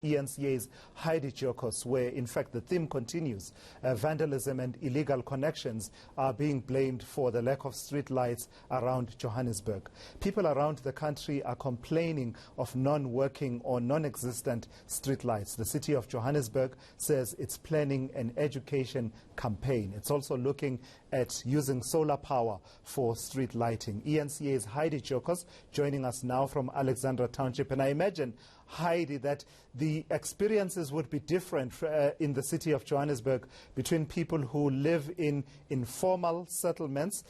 eNCA's Heidi Giokos, where in fact the theme continues. Vandalism and illegal connections are being blamed for the lack of street lights around Johannesburg. People around the country are complaining of non-working or non-existent street lights. The city of Johannesburg says it's planning an education campaign. It's also looking at using solar power for street lighting. eNCA's Heidi Giokos joining us now from Alexandra Township. And I imagine, Heidi, that the experiences would be different in the city of Johannesburg between people who live in informal settlements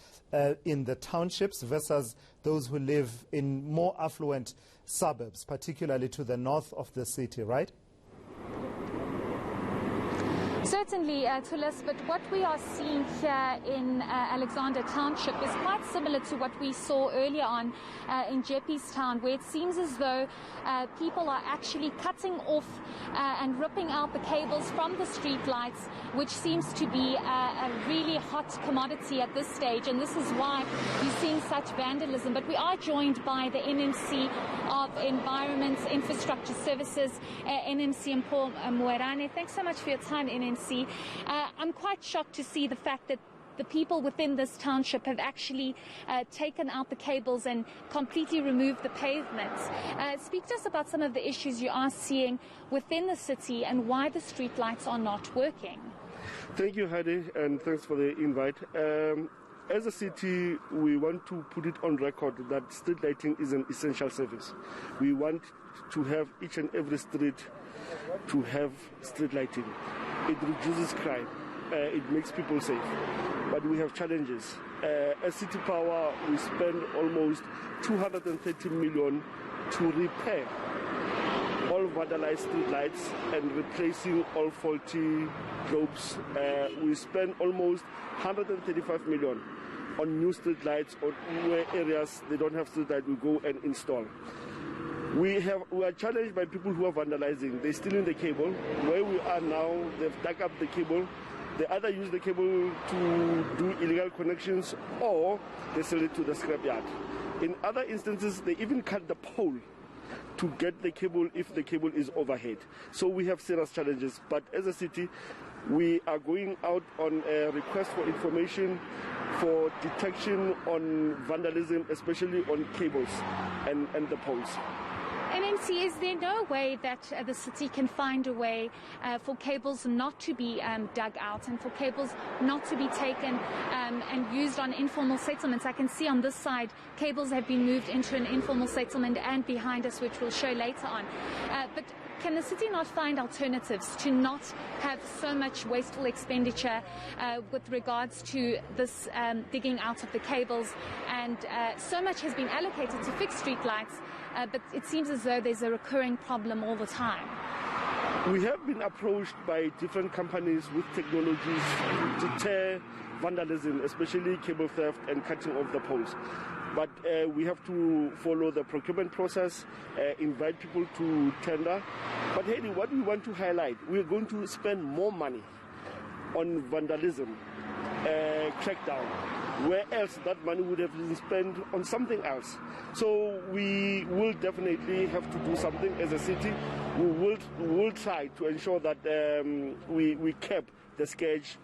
in the townships versus those who live in more affluent suburbs, particularly to the north of the city, right? Certainly, Tulis, but what we are seeing here in Alexandra Township is quite similar to what we saw earlier on in Jeppes-town, where it seems as though people are actually cutting off and ripping out the cables from the street lights, which seems to be a really hot commodity at this stage, and this is why you're seeing such vandalism. But we are joined by the NMC of Environment Infrastructure Services, NMC Mpuerane. Thanks so much for your time, NMC. I'm quite shocked to see the fact that the people within this township have actually taken out the cables and completely removed the pavements. Speak to us about some of the issues you are seeing within the city and why the street lights are not working. Thank you, Heidi, and thanks for the invite. As a city, we want to put it on record that street lighting is an essential service. We want to have each and every street to have street lighting. It reduces crime, it makes people safe, but we have challenges. As City Power, we spend almost 230 million to repair all vandalized street lights and replacing all faulty globes. We spend almost 135 million on new street lights, or where areas they don't have street light, we go and install. We are challenged by people who are vandalizing. They're stealing the cable. Where we are now, they've dug up the cable. They either use the cable to do illegal connections or they sell it to the scrapyard. In other instances, they even cut the pole to get the cable if the cable is overhead. So we have serious challenges. But as a city, we are going out on a request for information for detection on vandalism, especially on cables and the poles. NMC, is there no way that the city can find a way for cables not to be dug out and for cables not to be taken and used on informal settlements? I can see on this side cables have been moved into an informal settlement and behind us, which we'll show later on. But can the city not find alternatives to not have so much wasteful expenditure with regards to this digging out of the cables? And so much has been allocated to fix street lights, but it seems as though there's a recurring problem all the time. We have been approached by different companies with technologies to deter vandalism, especially cable theft and cutting off the poles. But we have to follow the procurement process, invite people to tender. But Heidi, what we want to highlight, we're going to spend more money on vandalism crackdown, where else that money would have been spent on something else. So we will definitely have to do something as a city. We will try to ensure that we keep the scourge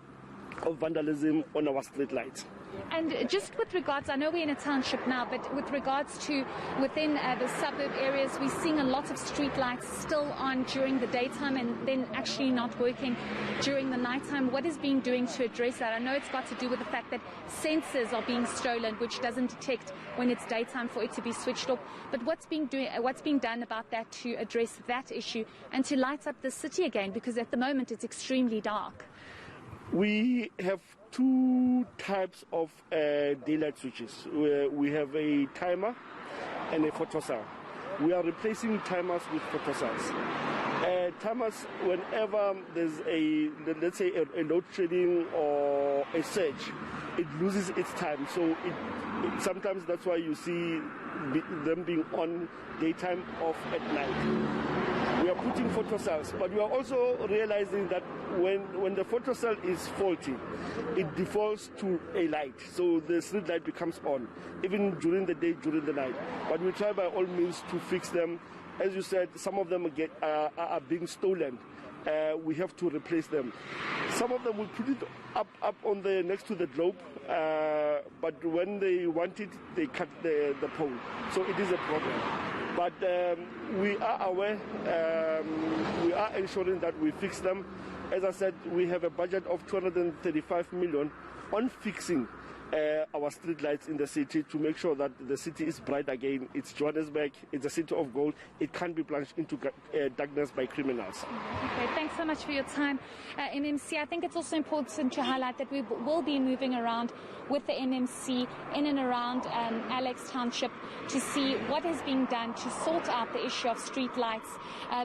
of vandalism on our street lights. And just with regards, I know we're in a township now, but with regards to within the suburb areas, we're seeing a lot of street lights still on during the daytime and then actually not working during the nighttime. What is being doing to address that? I know it's got to do with the fact that sensors are being stolen, which doesn't detect when it's daytime for it to be switched off. But what's being done about that to address that issue and to light up the city again? Because at the moment it's extremely dark. We have two types of daylight switches. We have a timer and a photocell. We are replacing timers with photocells. Timers, whenever there's let's say a load shedding or a surge, it loses its time. So sometimes that's why you see them being on daytime, off at night. We are putting photocells, but we are also realizing that when the photocell is faulty, it defaults to a light, so the street light becomes on, even during the day, during the night. But we try by all means to fix them as you said, some of them are being stolen. We have to replace them. Some of them will put it up on the next to the globe, but when they want it, they cut the pole. So it is a problem. But we are aware. We are ensuring that we fix them. As I said, we have a budget of 235 million on fixing our street lights in the city to make sure that the city is bright again. It's Johannesburg, it's a city of gold. It can't be plunged into darkness by criminals. Okay, thanks so much for your time. NMC, I think it's also important to highlight that we will be moving around with the NMC in and around Alex Township to see what is being done to sort out the issue of street lights.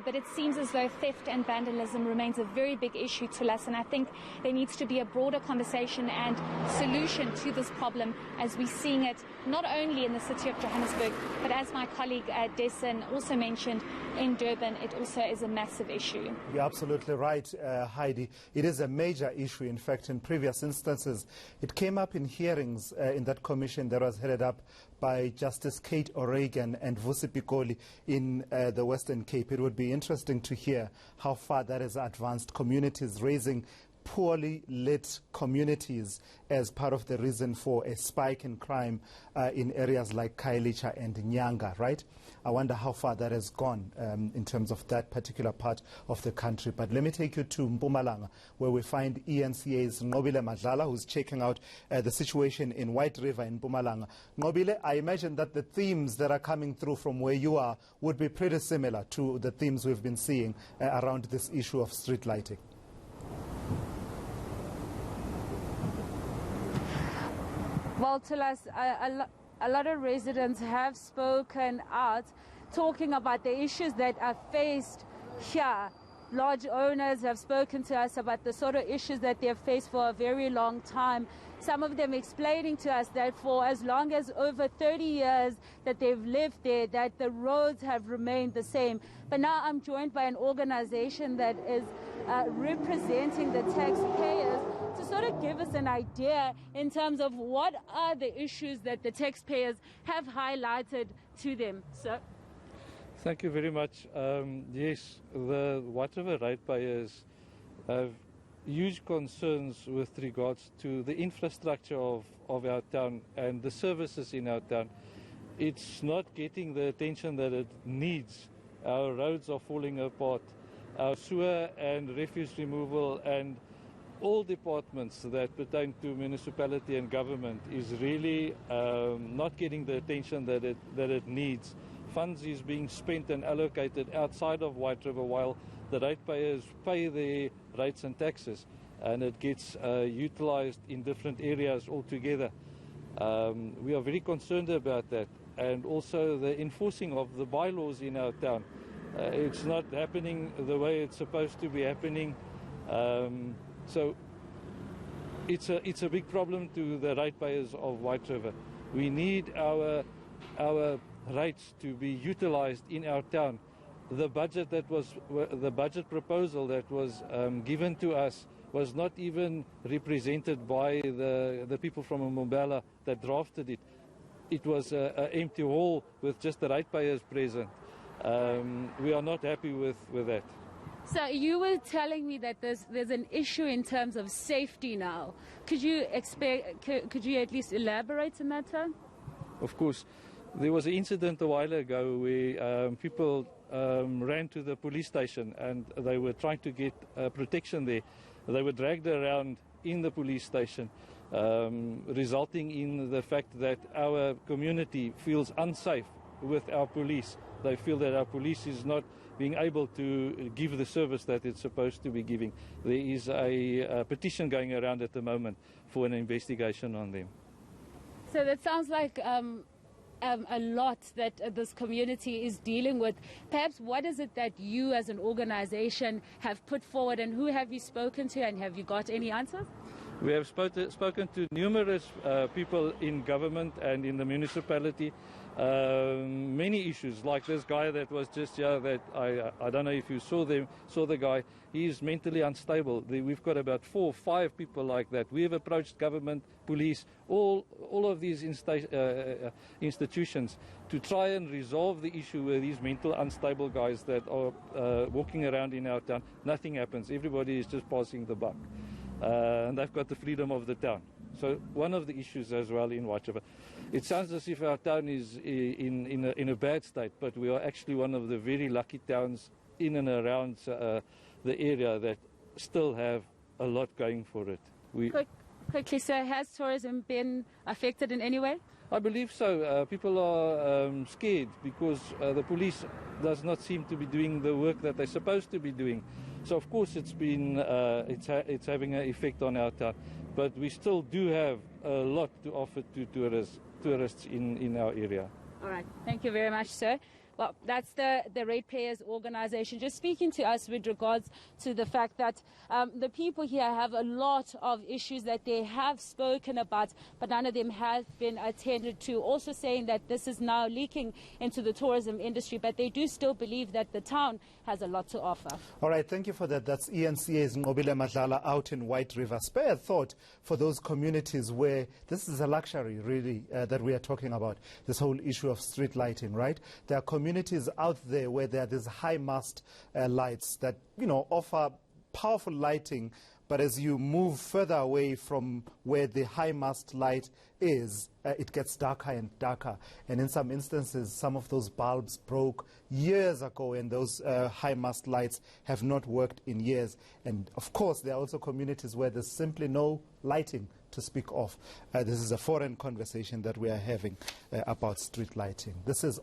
But it seems as though theft and vandalism remains a very big issue to us, and I think there needs to be a broader conversation and solution to this problem as we're seeing it not only in the city of Johannesburg, but as my colleague Dessen also mentioned, in Durban, it also is a massive issue. You're absolutely right, Heidi. It is a major issue. In fact, in previous instances, it came up in hearings in that commission that was headed up by Justice Kate O'Regan and Vusi Pikoli in the Western Cape. It would be interesting to hear how far that has advanced. Communities raising poorly lit communities as part of the reason for a spike in crime in areas like Khayelitsha and Nyanga, right? I wonder how far that has gone in terms of that particular part of the country. But let me take you to Mpumalanga, where we find eNCA's Nqobile Madlala, who's checking out the situation in White River in Mpumalanga. Nqobile, I imagine that the themes that are coming through from where you are would be pretty similar to the themes we've been seeing around this issue of street lighting. Well, Tulas, a lot of residents have spoken out, talking about the issues that are faced here. Large owners have spoken to us about the sort of issues that they've faced for a very long time. Some of them explaining to us that for as long as over 30 years that they've lived there, that the roads have remained the same. But now I'm joined by an organization that is representing the taxpayers to sort of give us an idea in terms of what are the issues that the taxpayers have highlighted to them. So, thank you very much. Yes, the White River ratepayers have huge concerns with regards to the infrastructure of our town and the services in our town. It's not getting the attention that it needs. Our roads are falling apart. Our sewer and refuse removal and all departments that pertain to municipality and government is really not getting the attention that it needs. Funds is being spent and allocated outside of White River while the ratepayers pay their rates and taxes, and it gets utilized in different areas altogether. We are very concerned about that, and also the enforcing of the bylaws in our town. It's not happening the way it's supposed to be happening. So it's a big problem to the ratepayers of White River. We need our rates to be utilized in our town. The budget proposal that was given to us was not even represented by the people from Nqobile that drafted it. It was an empty hall with just the ratepayers present. We are not happy with that. So you were telling me that there's an issue in terms of safety now. Could you at least elaborate on that? Of course. There was an incident a while ago where people ran to the police station and they were trying to get protection there. They were dragged around in the police station, resulting in the fact that our community feels unsafe with our police. They feel that our police is not being able to give the service that it's supposed to be giving. There is a petition going around at the moment for an investigation on them. So that sounds like a lot that this community is dealing with. Perhaps what is it that you as an organization have put forward, and who have you spoken to, and have you got any answers? We have spoken to numerous people in government and in the municipality. Many issues, like this guy that was just here, that I don't know if you saw the guy. He's mentally unstable. We've got about 4 or 5 people like that. We have approached government, police, all of these institutions to try and resolve the issue with these mental unstable guys that are walking around in our town. Nothing happens. Everybody is just passing the buck. And they've got the freedom of the town. So one of the issues as well in White River, it sounds as if our town is in a bad state, but we are actually one of the very lucky towns in and around the area that still have a lot going for it. Quickly, sir, has tourism been affected in any way? I believe so. People are scared because the police does not seem to be doing the work that they're supposed to be doing. So of course it's been it's having an effect on our town, but we still do have a lot to offer to tourists in our area. All right, thank you very much, sir. Well, that's the Ratepayers organization just speaking to us with regards to the fact that the people here have a lot of issues that they have spoken about, but none of them have been attended to. Also saying that this is now leaking into the tourism industry, but they do still believe that the town has a lot to offer. All right, thank you for that. That's eNCA's Nqobile Madlala out in White River. Spare a thought for those communities where this is a luxury, really, that we are talking about, this whole issue of street lighting, right? There are communities out there where there are these high mast lights that, you know, offer powerful lighting, but as you move further away from where the high mast light is, it gets darker and darker. And in some instances, some of those bulbs broke years ago, and those high mast lights have not worked in years. And of course, there are also communities where there's simply no lighting to speak of. This is a foreign conversation that we are having about street lighting. This is